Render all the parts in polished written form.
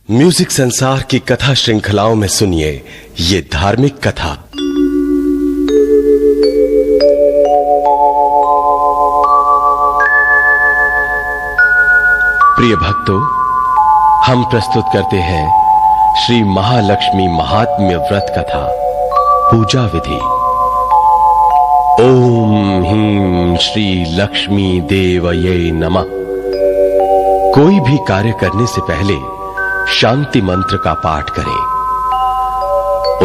Music संसार की कथा श्रृंखलाओं में सुनिए ये धार्मिक कथा। प्रिय भक्तों, हम प्रस्तुत करते हैं श्री महालक्ष्मी महात्म्य व्रत कथा पूजा विधि। ओम ह्रीं श्री लक्ष्मी देवये नमः। कोई भी कार्य करने से पहले शांति मंत्र का पाठ करें।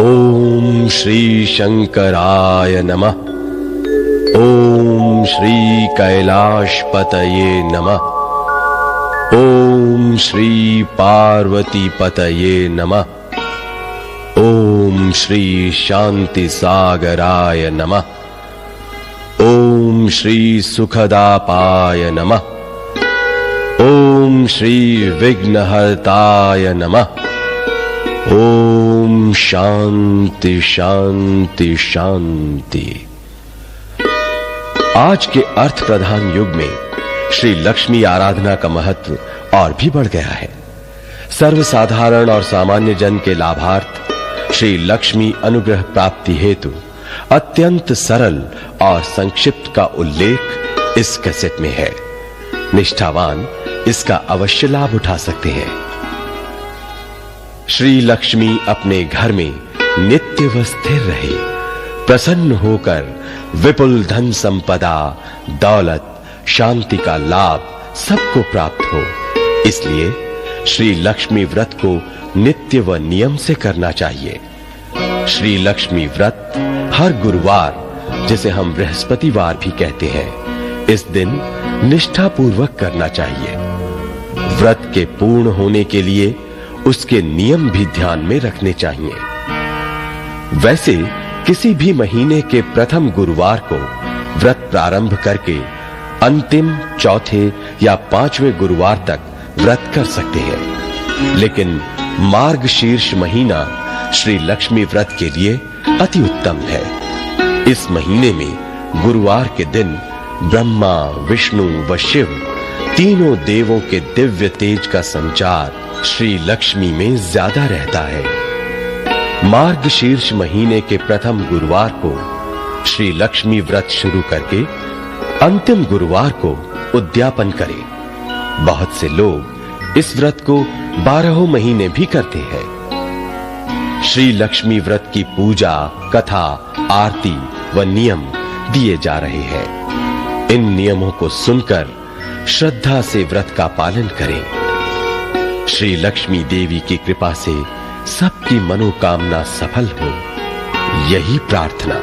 ओम श्री शंकराय नमः। ओम श्री कैलाशपतये नमः। ओम श्री पार्वती पतये नमः। ओम श्री शांति सागराय नमः। ओम श्री सुखदापाय नमः। ओम श्री विघ्नहर्ताय नमः। ओम शांति शांति शांति। आज के अर्थ प्रधान युग में श्री लक्ष्मी आराधना का महत्व और भी बढ़ गया है। सर्वसाधारण और सामान्य जन के लाभार्थ श्री लक्ष्मी अनुग्रह प्राप्ति हेतु अत्यंत सरल और संक्षिप्त का उल्लेख इस कैसेट में है। निष्ठावान इसका अवश्य लाभ उठा सकते हैं। श्री लक्ष्मी अपने घर में नित्य व स्थिर रहे, प्रसन्न होकर विपुल धन संपदा, दौलत, शांति का लाभ सबको प्राप्त हो, इसलिए श्री लक्ष्मी व्रत को नित्य व नियम से करना चाहिए। श्री लक्ष्मी व्रत हर गुरुवार, जिसे हम बृहस्पतिवार भी कहते हैं, इस दिन निष्ठा पूर्वक करना चाहिए। व्रत के पूर्ण होने के लिए उसके नियम भी ध्यान में रखने चाहिए। वैसे किसी भी महीने के प्रथम गुरुवार को व्रत प्रारंभ करके अंतिम चौथे या पांचवें गुरुवार तक व्रत कर सकते हैं, लेकिन मार्गशीर्ष महीना श्री लक्ष्मी व्रत के लिए अति उत्तम है। इस महीने में गुरुवार के दिन ब्रह्मा, विष्णु व शिव तीनों देवों के दिव्य तेज का संचार श्री लक्ष्मी में ज्यादा रहता है। मार्गशीर्ष महीने के प्रथम गुरुवार को श्री लक्ष्मी व्रत शुरू करके अंतिम गुरुवार को उद्यापन करें। बहुत से लोग इस व्रत को 12 महीने भी करते हैं। श्री लक्ष्मी व्रत की पूजा, कथा, आरती व नियम दिए जा रहे हैं। इन नियमों को सुनकर श्रद्धा से व्रत का पालन करें। श्री लक्ष्मी देवी की कृपा से सबकी मनोकामना सफल हो, यही प्रार्थना।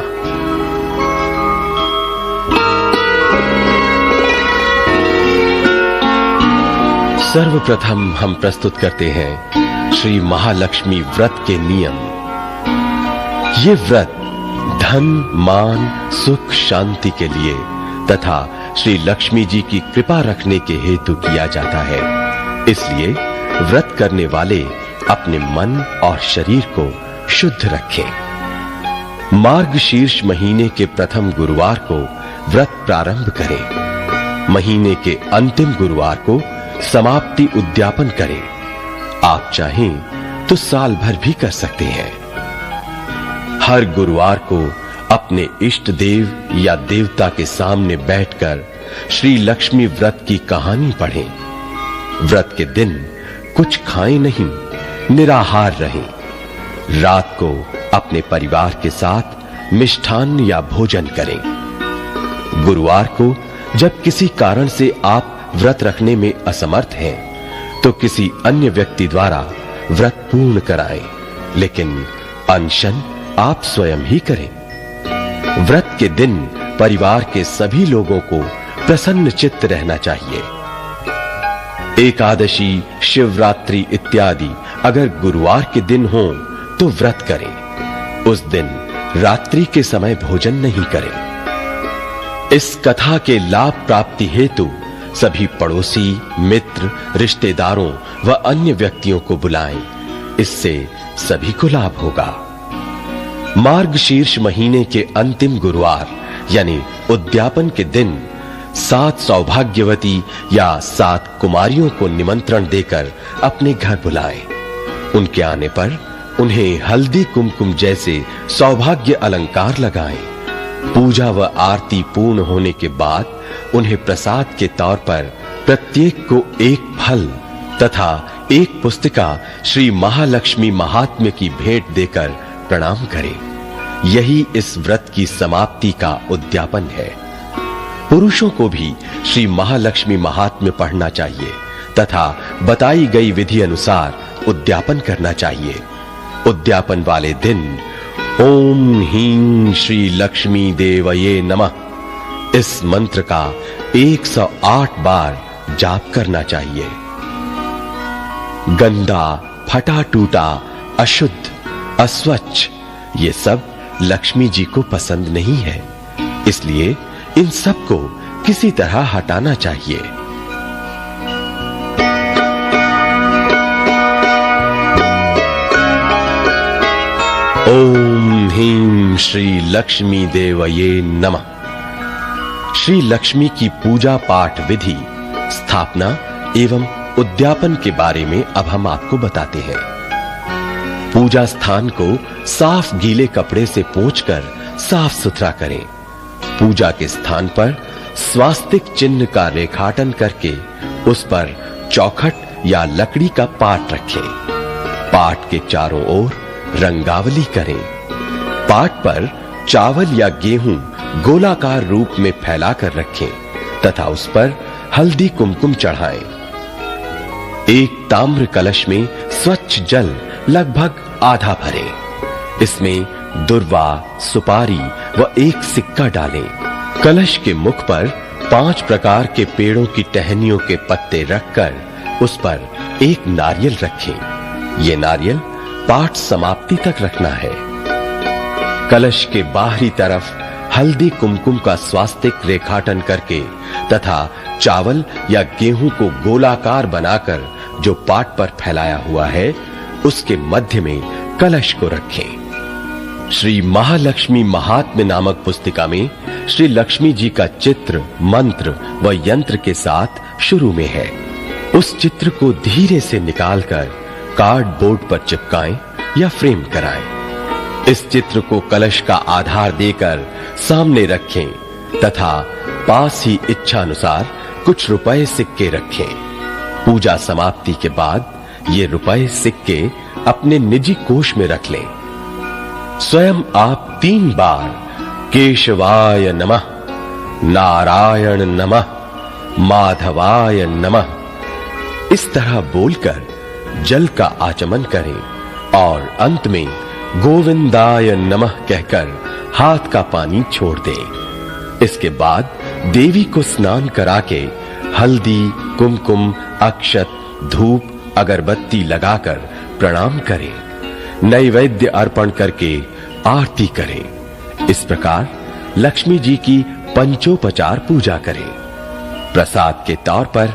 सर्वप्रथम हम प्रस्तुत करते हैं श्री महालक्ष्मी व्रत के नियम। ये व्रत धन, मान, सुख, शांति के लिए तथा श्री लक्ष्मी जी की कृपा रखने के हेतु किया जाता है। इसलिए व्रत करने वाले अपने मन और शरीर को शुद्ध रखें। मार्गशीर्ष महीने के प्रथम गुरुवार को व्रत प्रारंभ करें। महीने के अंतिम गुरुवार को समाप्ति उद्यापन करें। आप चाहें तो साल भर भी कर सकते हैं। हर गुरुवार को अपने इष्ट देव या देवता के सामने बैठकर श्री लक्ष्मी व्रत की कहानी पढ़ें। व्रत के दिन कुछ खाएं नहीं, निराहार रहें। रात को अपने परिवार के साथ मिष्ठान्न या भोजन करें। गुरुवार को जब किसी कारण से आप व्रत रखने में असमर्थ हैं, तो किसी अन्य व्यक्ति द्वारा व्रत पूर्ण कराएं, लेकिन अनशन आप स्वयं ही करें। व्रत के दिन परिवार के सभी लोगों को प्रसन्न चित्त रहना चाहिए। एकादशी, शिवरात्रि इत्यादि अगर गुरुवार के दिन हो तो व्रत करें। उस दिन रात्रि के समय भोजन नहीं करें। इस कथा के लाभ प्राप्ति हेतु सभी पड़ोसी, मित्र, रिश्तेदारों व अन्य व्यक्तियों को बुलाएं। इससे सभी को लाभ होगा। मार्गशीर्ष महीने के अंतिम गुरुवार यानी उद्यापन के दिन 7 सौभाग्यवती या 7 कुमारियों को निमंत्रण देकर अपने घर बुलाएं। उनके आने पर उन्हें हल्दी कुमकुम जैसे सौभाग्य अलंकार लगाएं। पूजा व आरती पूर्ण होने के बाद उन्हें प्रसाद के तौर पर प्रत्येक को एक फल तथा एक पुस्तिका श्री महालक्ष्मी महात्म्य की भेंट देकर प्रणाम करें। यही इस व्रत की समाप्ति का उद्यापन है। पुरुषों को भी श्री महालक्ष्मी महात्म्य पढ़ना चाहिए तथा बताई गई विधि अनुसार उद्यापन करना चाहिए। उद्यापन वाले दिन ओम ह्रीं श्री लक्ष्मी देवये नमः इस मंत्र का 108 बार जाप करना चाहिए। गंदा, फटा टूटा, अशुद्ध, अस्वच्छ ये सब लक्ष्मी जी को पसंद नहीं है, इसलिए इन सब को किसी तरह हटाना चाहिए। ओम ह्रीं श्री लक्ष्मी देवये नमः। श्री लक्ष्मी की पूजा पाठ विधि, स्थापना एवं उद्यापन के बारे में अब हम आपको बताते हैं। पूजा स्थान को साफ गीले कपड़े से पोंछकर साफ सुथरा करें। पूजा के स्थान पर स्वास्तिक चिन्ह का रेखाटन करके उस पर चौखट या लकड़ी का पाट रखें। पाट के चारों ओर रंगावली करें। पाट पर चावल या गेहूं गोलाकार रूप में फैलाकर रखें तथा उस पर हल्दी कुमकुम चढ़ाएं। एक ताम्र कलश में स्वच्छ जल लगभग आधा भरें। इसमें दुर्वा, सुपारी व एक सिक्का डालें। कलश के मुख पर 5 प्रकार के पेड़ों की टहनियों के पत्ते रखकर उस पर एक नारियल रखें। ये नारियल पाठ समाप्ति तक रखना है। कलश के बाहरी तरफ हल्दी कुमकुम का स्वास्तिक रेखाटन करके तथा चावल या गेहूं को गोलाकार बनाकर जो पाट पर फैलाया हुआ है उसके मध्य में कलश को रखें। श्री महालक्ष्मी महात्म्य नामक पुस्तिका में श्री लक्ष्मी जी का चित्र, मंत्र व यंत्र के साथ शुरू में है। उस चित्र को धीरे से निकालकर कार्डबोर्ड पर चिपकाएं या फ्रेम कराएं। इस चित्र को कलश का आधार देकर सामने रखें तथा पास ही इच्छा अनुसार कुछ रुपए सिक्के रखें। पूजा समाप्ति के बाद ये रुपए सिक्के अपने निजी कोष में रख लें। स्वयं आप 3 बार केशवाय नमः, नारायण नमः, माधवाय नमः इस तरह बोलकर जल का आचमन करें और अंत में गोविंदाय नमः कहकर हाथ का पानी छोड़ दें। इसके बाद देवी को स्नान करा के हल्दी, कुमकुम, अक्षत, धूप, अगरबत्ती लगाकर प्रणाम करें। नैवेद्य अर्पण करके आरती करें। इस प्रकार लक्ष्मी जी की पंचोपचार पूजा करें। प्रसाद के तौर पर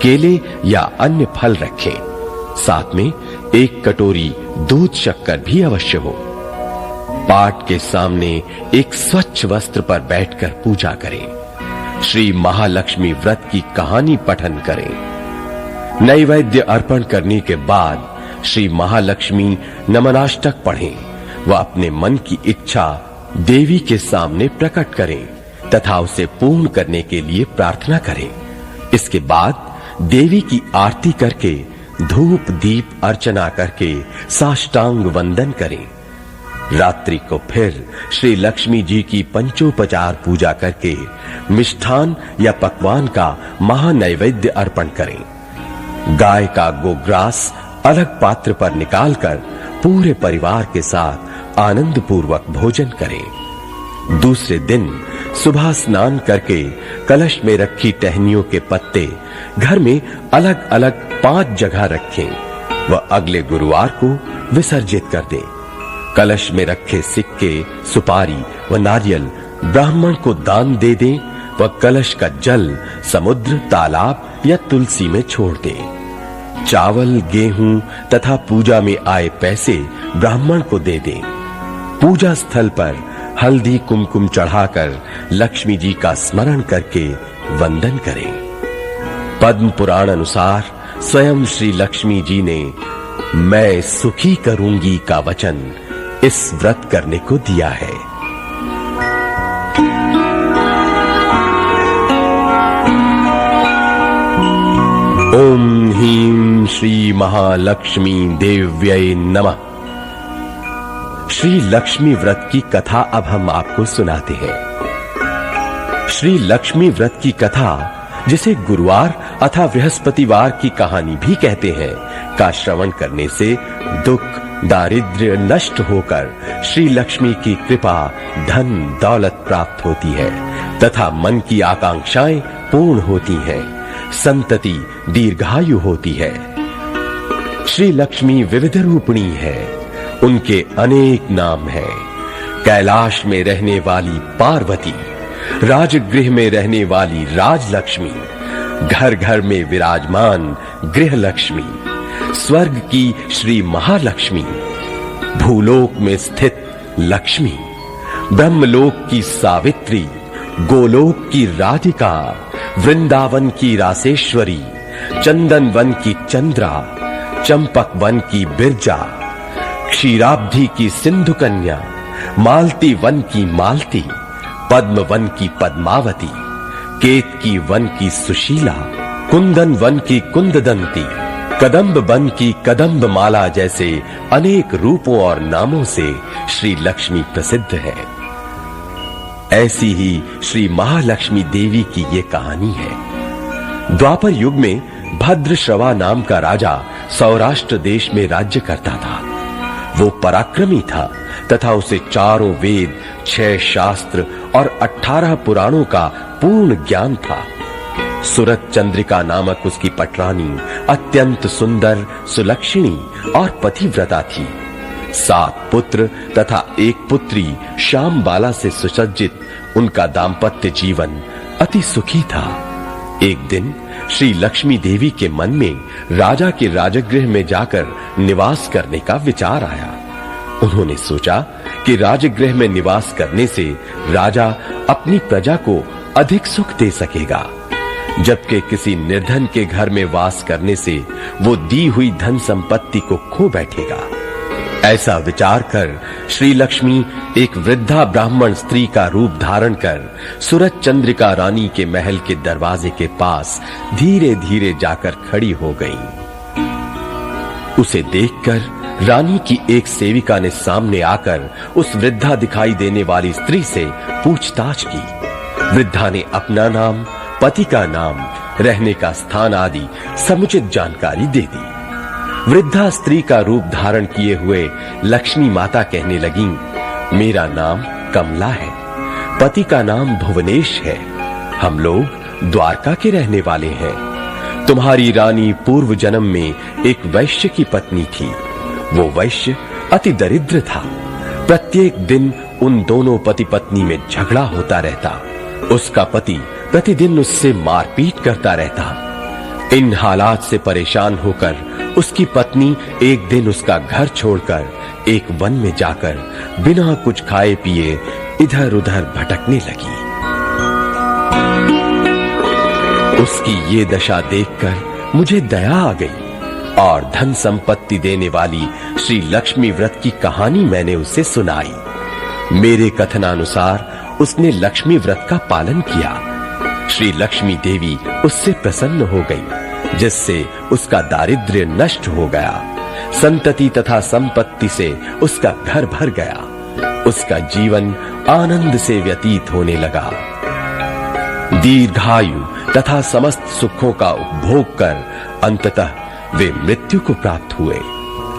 केले या अन्य फल रखें। साथ में एक कटोरी दूध शक्कर भी अवश्य हो। पाट के सामने एक स्वच्छ वस्त्र पर बैठकर पूजा करें। श्री महालक्ष्मी व्रत की कहानी पठन करें। नैवेद्य अर्पण करने के बाद श्री महालक्ष्मी नमनाष्टक पढ़ें व अपने मन की इच्छा देवी के सामने प्रकट करें तथा उसे पूर्ण करने के लिए प्रार्थना करें। इसके बाद देवी की आरती करके धूप दीप अर्चना करके साष्टांग वंदन करें। रात्रि को फिर श्री लक्ष्मी जी की पंचोपचार पूजा करके मिष्ठान या पकवान का महानैवेद्य अर्पण करें। गाय का गोग्रास अलग पात्र पर निकालकर पूरे परिवार के साथ आनंद पूर्वक भोजन करें। दूसरे दिन सुबह स्नान करके कलश में रखी टहनियों के पत्ते घर में अलग अलग 5 जगह रखें व अगले गुरुवार को विसर्जित कर दें। कलश में रखे सिक्के, सुपारी व नारियल ब्राह्मण को दान दे दें व कलश का जल समुद्र, तालाब या तुलसी में छोड़ दें। चावल, गेहूं तथा पूजा में आए पैसे ब्राह्मण को दे दें। पूजा स्थल पर हल्दी कुमकुम चढ़ाकर लक्ष्मी जी का स्मरण करके वंदन करें। पद्म पुराण अनुसार स्वयं श्री लक्ष्मी जी ने मैं सुखी करूंगी का वचन इस व्रत करने को दिया है। ओम ह्रीं श्री महालक्ष्मी देव्यै नमः। श्री लक्ष्मी व्रत की कथा अब हम आपको सुनाते हैं। श्री लक्ष्मी व्रत की कथा, जिसे गुरुवार अथवा बृहस्पतिवार की कहानी भी कहते हैं, का श्रवण करने से दुख दारिद्र्य नष्ट होकर श्री लक्ष्मी की कृपा धन दौलत प्राप्त होती है तथा मन की आकांक्षाएं पूर्ण होती हैं, संतति दीर्घायु होती है। श्री लक्ष्मी विविध रूपिणी है, उनके अनेक नाम हैं। कैलाश में रहने वाली पार्वती, राजगृह में रहने वाली राजलक्ष्मी, घर घर में विराजमान गृह लक्ष्मी, स्वर्ग की श्री महालक्ष्मी, भूलोक में स्थित लक्ष्मी, ब्रह्मलोक की सावित्री, गोलोक की राधिका, वृंदावन की रासेश्वरी, चंदन वन की चंद्रा, चंपक वन की बिरजा, क्षीराब्धि की सिंधु कन्या, मालती वन की मालती, पद्म वन की पद्मावती, केतकी वन की सुशीला, कुंदन वन की कुंददंती, कदम्ब वन की कदम्ब माला जैसे अनेक रूपों और नामों से श्री लक्ष्मी प्रसिद्ध है। ऐसी ही श्री महालक्ष्मी देवी की ये कहानी है। द्वापर युग में भद्रश्रवा नाम का राजा सौराष्ट्र देश में राज्य करता था। वो पराक्रमी था तथा उसे चारों वेद, 6 शास्त्र और 18 पुराणों का पूर्ण ज्ञान था। सुरत चंद्रिका नामक उसकी पटरानी अत्यंत सुंदर, सुलक्षणी और पतिव्रता थी। 7 पुत्र तथा 1 पुत्री श्यामबाला से सुसज्जित उनका दाम्पत्य जीवन अति सुखी था। एक दिन श्री लक्ष्मी देवी के मन में राजा के राजगृह में जाकर निवास करने का विचार आया। उन्होंने सोचा कि राजगृह में निवास करने से राजा अपनी प्रजा को अधिक सुख दे सकेगा, जबकि किसी निर्धन के घर में वास करने से वो दी हुई धन संपत्ति को खो बैठेगा। ऐसा विचार कर श्री लक्ष्मी एक वृद्धा ब्राह्मण स्त्री का रूप धारण कर सुरत चंद्रिका रानी के महल के दरवाजे के पास धीरे धीरे जाकर खड़ी हो गईं। उसे देखकर रानी की एक सेविका ने सामने आकर उस वृद्धा दिखाई देने वाली स्त्री से पूछताछ की। वृद्धा ने अपना नाम, पति का नाम, रहने का स्थान आदि समुचित जानकारी दे दी। वृद्धा स्त्री का रूप धारण किए हुए लक्ष्मी माता कहने लगी, मेरा नाम कमला है, पति का नाम भुवनेश है, हम लोग द्वारका के रहने वाले हैं। तुम्हारी रानी पूर्व जन्म में एक वैश्य की पत्नी थी। वो वैश्य अति दरिद्र था। प्रत्येक दिन उन दोनों पति पत्नी में झगड़ा होता रहता। उसका पति प्रतिदिन उससे मारपीट करता रहता। इन हालात से परेशान होकर उसकी पत्नी एक दिन उसका घर छोड़कर एक वन में जाकर बिना कुछ खाए पिए इधर उधर भटकने लगी। उसकी ये दशा देखकर मुझे दया आ गई और धन संपत्ति देने वाली श्री लक्ष्मी व्रत की कहानी मैंने उसे सुनाई। मेरे कथनानुसार उसने लक्ष्मी व्रत का पालन किया। श्री लक्ष्मी देवी उससे प्रसन्न हो गई, जिससे उसका दारिद्र्य नष्ट हो गया। संतति तथा संपत्ति से उसका घर भर गया। उसका जीवन आनंद से व्यतीत होने लगा। दीर्घायु तथा समस्त सुखों का उपभोग कर अंततः वे मृत्यु को प्राप्त हुए।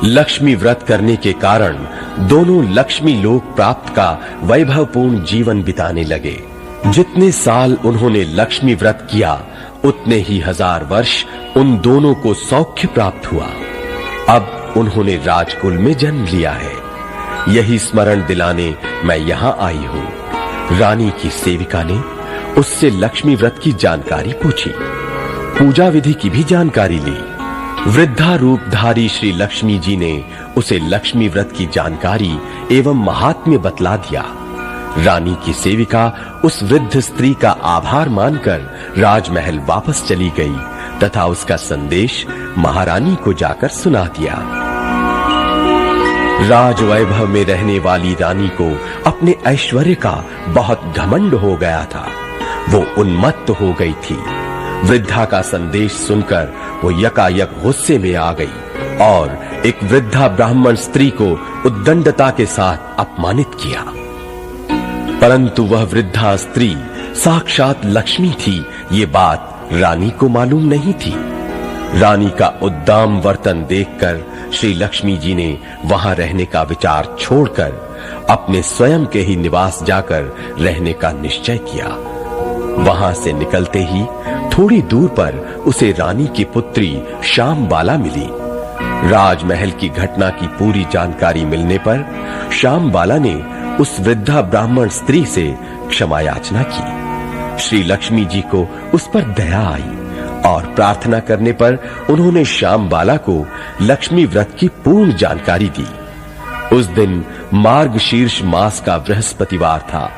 लक्ष्मी व्रत करने के कारण दोनों लक्ष्मी लोक प्राप्त का वैभवपूर्ण जीवन बिताने लगे। जितने साल उन्होंने लक्ष्मी व्रत किया, उतने ही 1000 वर्ष उन दोनों को सौख्य प्राप्त हुआ। अब उन्होंने राजकुल में जन्म लिया है। यही स्मरण दिलाने मैं यहाँ आई हूँ। रानी की सेविका ने उससे लक्ष्मी व्रत की जानकारी पूछी, पूजा विधि की भी जानकारी ली। वृद्धा रूपधारी श्री लक्ष्मी जी ने उसे लक्ष्मी व्रत की जानकारी एवं महात्म्य बतला दिया। रानी की सेविका उस वृद्ध स्त्री का आभार मानकर राजमहल वापस चली गई तथा उसका संदेश महारानी को जाकर सुना दिया। राजवैभव में रहने वाली रानी को अपने ऐश्वर्य का बहुत घमंड हो गया था। वो उन्मत्त हो गई थी। वृद्धा का संदेश सुनकर वो यकायक गुस्से में आ गई और एक वृद्धा ब्राह्मण स्त्री को उद्दंडता के साथ अपमानित किया। परंतु वह वृद्धा स्त्री साक्षात लक्ष्मी थी, ये बात रानी को मालूम नहीं थी। रानी का उद्दाम वर्तन देखकर श्री लक्ष्मी जी ने वहां रहने का विचार छोड़कर अपने स्वयं के ही निवास जाकर रहने का निश्चय किया। वहां से निकलते ही थोड़ी दूर पर उसे रानी की पुत्री श्यामबाला मिली। राजमहल की घटना की पूरी जानकारी मिलने पर श्यामबाला ने उस वृद्धा ब्राह्मण स्त्री से क्षमा याचना की। श्री लक्ष्मी जी को उस पर दया आई और प्रार्थना करने पर उन्होंने श्यामबाला को लक्ष्मी व्रत की पूर्ण जानकारी दी। उस दिन मार्गशीर्ष मास का बृहस्पतिवार था।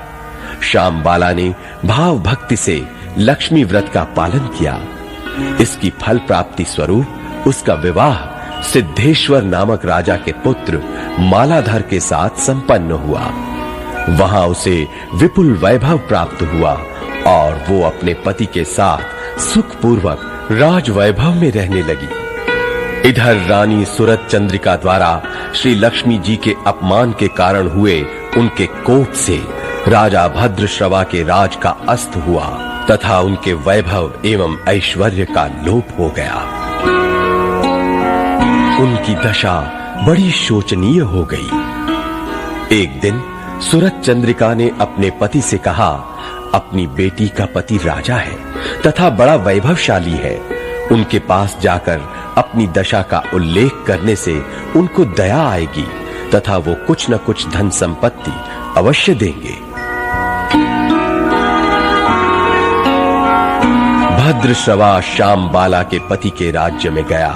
श्यामबाला ने भाव भक्ति से लक्ष्मी व्रत का पालन किया। इसकी फल प्राप्ति स्वरूप उसका विवाह सिद्धेश्वर नामक राजा के पुत्र मालाधर के साथ संपन्न हुआ। वहां उसे विपुल वैभव प्राप्त हुआ और वो अपने पति के साथ सुखपूर्वक राजवैभव में रहने लगी। इधर रानी सूरत चंद्रिका द्वारा श्री लक्ष्मी जी के अपमान के कारण हुए उनके कोप से राजा भद्रश्रवा के राज का अस्त हुआ तथा उनके वैभव एवं ऐश्वर्य का लोप हो गया। उनकी दशा बड़ी शोचनीय हो गई। एक दिन सूरत चंद्रिका ने अपने पति से कहा, अपनी बेटी का पति राजा है तथा बड़ा वैभवशाली है। उनके पास जाकर अपनी दशा का उल्लेख करने से उनको दया आएगी तथा वो कुछ न कुछ धन संपत्ति अवश्य देंगे। भद्रश्रवा श्यामबाला के पति के राज्य में गया।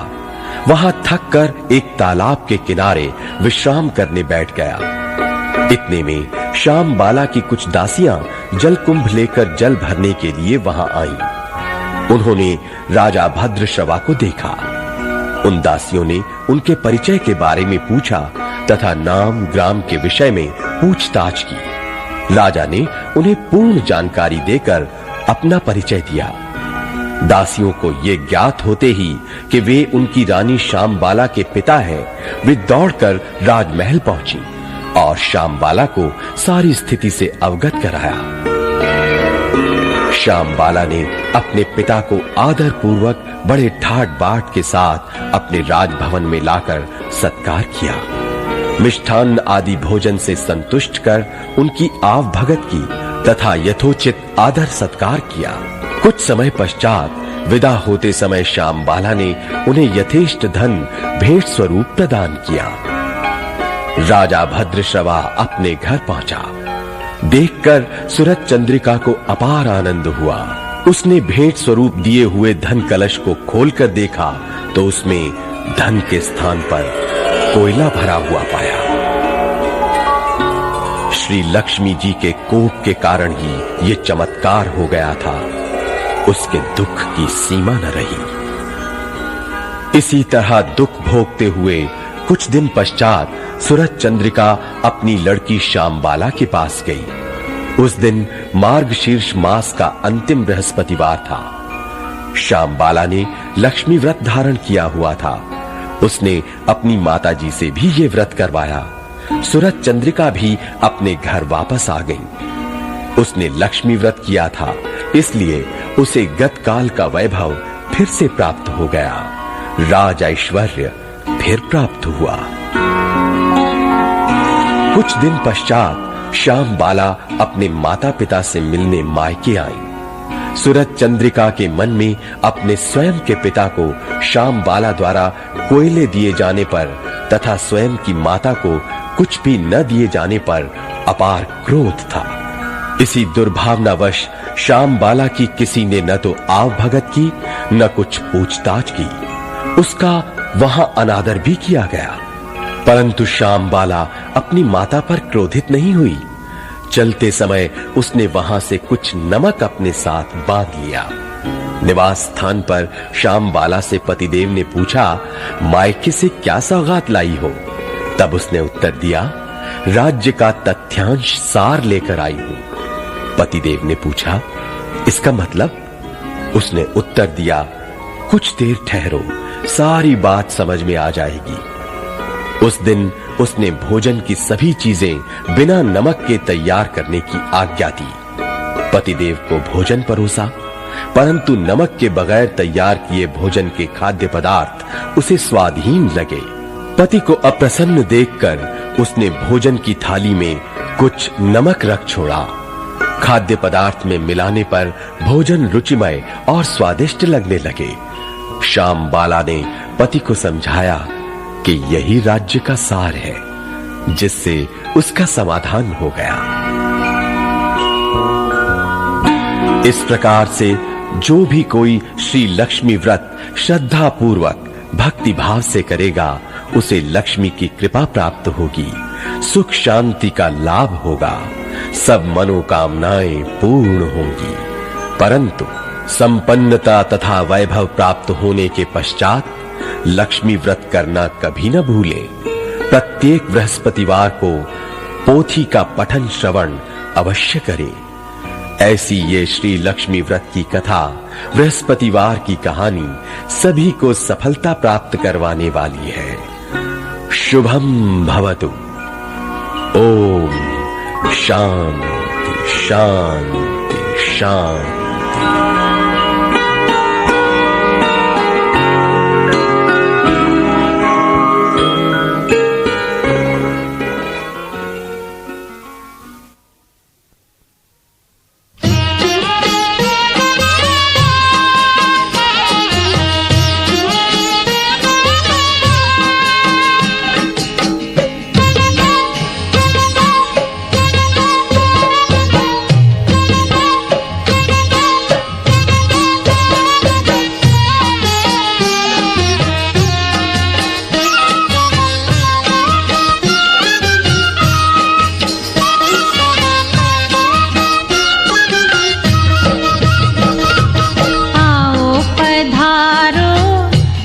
वहां थक कर एक तालाब के किनारे विश्राम करने बैठ गया। इतने में श्यामबाला की कुछ दासियां जल कुंभ लेकर जल भरने के लिए वहां आईं। उन्होंने राजा भद्रश्रवा को देखा। उन दासियों ने उनके परिचय के बारे में पूछा तथा नाम ग्राम के विषय में पूछताछ की। राजा ने उन्हें पूर्ण जानकारी देकर अपना परिचय दिया। दासियों को ये ज्ञात होते ही कि वे उनकी रानी श्यामबाला के पिता हैं, वे दौड़कर राजमहल पहुंची और श्यामबाला को सारी स्थिति से अवगत कराया। श्यामबाला ने अपने पिता को आदर पूर्वक बड़े ठाट बाट के साथ अपने राजभवन में लाकर सत्कार किया। मिष्ठान्न आदि भोजन से संतुष्ट कर उनकी आव भगत की तथा यथोचित आदर सत्कार किया। कुछ समय पश्चात विदा होते समय श्यामबाला ने उन्हें यथेष्ट धन भेंट स्वरूप प्रदान किया। राजा भद्रश्रवा अपने घर पहुंचा। देखकर सूरत चंद्रिका को अपार आनंद हुआ। उसने भेंट स्वरूप दिए हुए धन कलश को खोलकर देखा तो उसमें धन के स्थान पर कोयला भरा हुआ पाया। श्री लक्ष्मी जी के कोप के कारण ही ये चमत्कार हो गया था। उसके दुख की सीमा न रही। इसी तरह दुख भोगते हुए कुछ दिन पश्चात सूरत चंद्रिका अपनी लड़की श्यामबाला के पास गई। उस दिन मार्गशीर्ष मास का अंतिम बृहस्पतिवार था। श्यामबाला ने लक्ष्मी व्रत धारण किया हुआ था। उसने अपनी माताजी से भी ये व्रत करवाया। सूरत चंद्रिका भी अपने घर वापस आ गई। उसने लक्ष्मी व्रत किया था, इसलिए उसे गतकाल का वैभव फिर से प्राप्त हो गया। राज ऐश्वर्य फिर प्राप्त हुआ। कुछ दिन पश्चात श्यामबाला अपने माता पिता से मिलने मायके आई। सूरत चंद्रिका के मन में अपने स्वयं के पिता को श्यामबाला द्वारा कोयले दिए जाने पर तथा स्वयं की माता को कुछ भी न दिए जाने पर अपार क्रोध था। इसी दुर्भावनावश श्यामबाला की किसी ने न तो आव भगत की न कुछ पूछताछ की। उसका वहां अनादर भी किया गया, परंतु श्यामबाला अपनी माता पर क्रोधित नहीं हुई। चलते समय उसने वहां से कुछ नमक अपने साथ बांध लिया। निवास स्थान पर श्यामबाला से पतिदेव ने पूछा, मायके से क्या सौगात लाई हो? तब उसने उत्तर दिया, राज्य का तथ्यांश सार लेकर आई हूं। पतिदेव ने पूछा, इसका मतलब? उसने उत्तर दिया, कुछ देर ठहरो, सारी बात समझ में आ जाएगी। उस दिन उसने भोजन की सभी चीजें बिना नमक के तैयार करने की आज्ञा दी। पतिदेव को भोजन परोसा, परंतु नमक के बगैर तैयार किए भोजन के खाद्य पदार्थ उसे स्वादहीन लगे। पति को अप्रसन्न देखकर उसने भोजन की थाली में कुछ नमक रख छोड़ा। खाद्य पदार्थ में मिलाने पर भोजन रुचिमय और स्वादिष्ट लगने लगे। श्याम बाला ने पति को समझाया कि यही राज्य का सार है, जिससे उसका समाधान हो गया। इस प्रकार से जो भी कोई श्री लक्ष्मी व्रत श्रद्धा पूर्वक भक्ति भाव से करेगा, उसे लक्ष्मी की कृपा प्राप्त होगी, सुख शांति का लाभ होगा, सब मनोकामनाएं पूर्ण होंगी। परंतु संपन्नता तथा वैभव प्राप्त होने के पश्चात लक्ष्मी व्रत करना कभी न भूलें। प्रत्येक बृहस्पतिवार को पोथी का पठन श्रवण अवश्य करें। ऐसी ये श्री लक्ष्मी व्रत की कथा, बृहस्पतिवार की कहानी सभी को सफलता प्राप्त करवाने वाली है। शुभम भवतु। ओम शांति शांति शांति।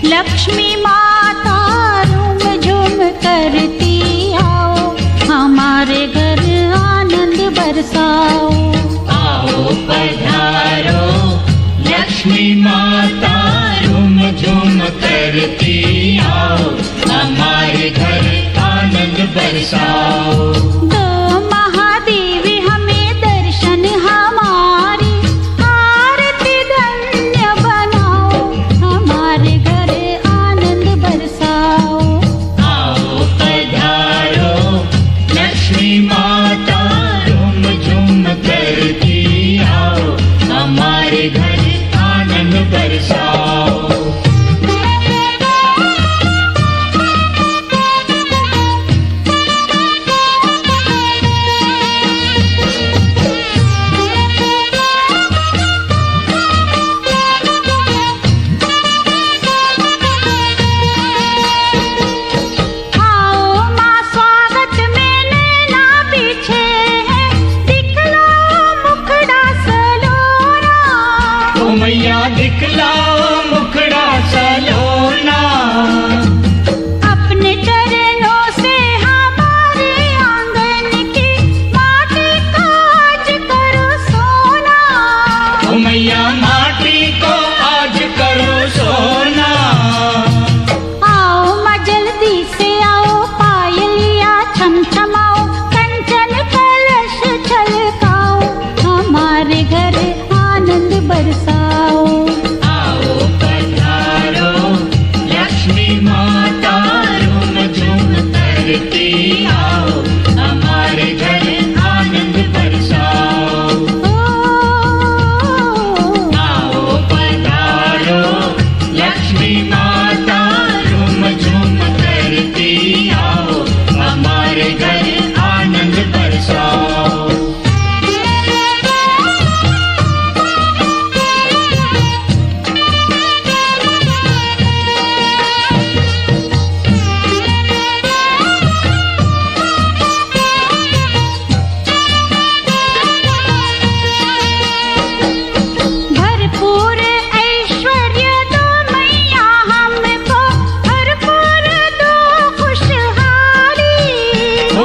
लक्ष्मी माता रूम झूम करती आओ, हमारे घर आनंद बरसाओ। आओ पधारो लक्ष्मी माता रूम झूम करती आओ, हमारे घर आनंद बरसाओ। दो महादेवी हमें दर्शन हमारी, आरती धन्य बनाओ, हमारे घर आनंद बरसाओ। आओ पधारो लक्ष्मी माता रूम झूम करती आओ, हमारे घर आनंद बरसाओ।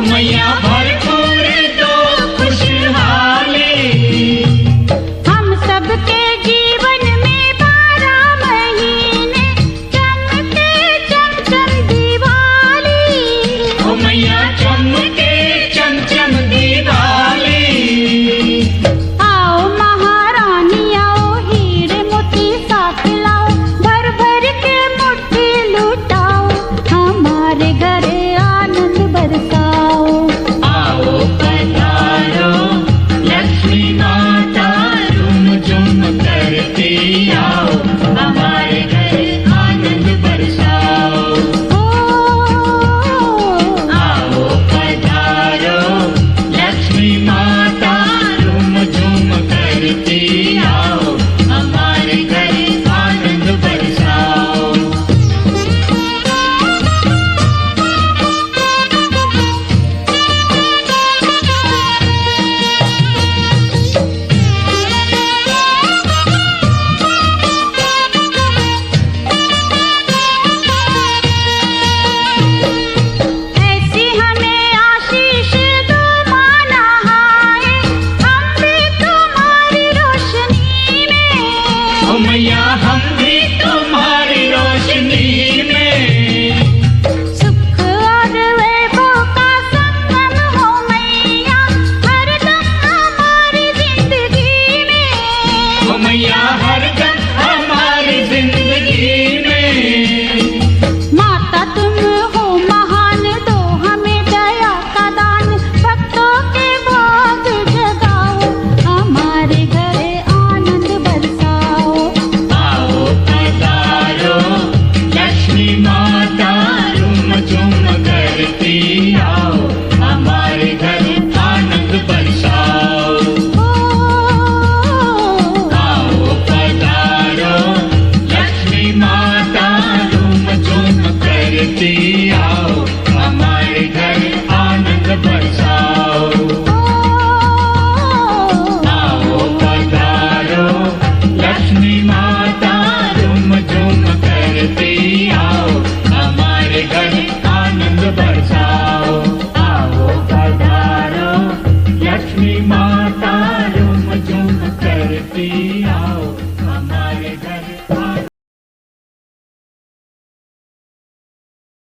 मैया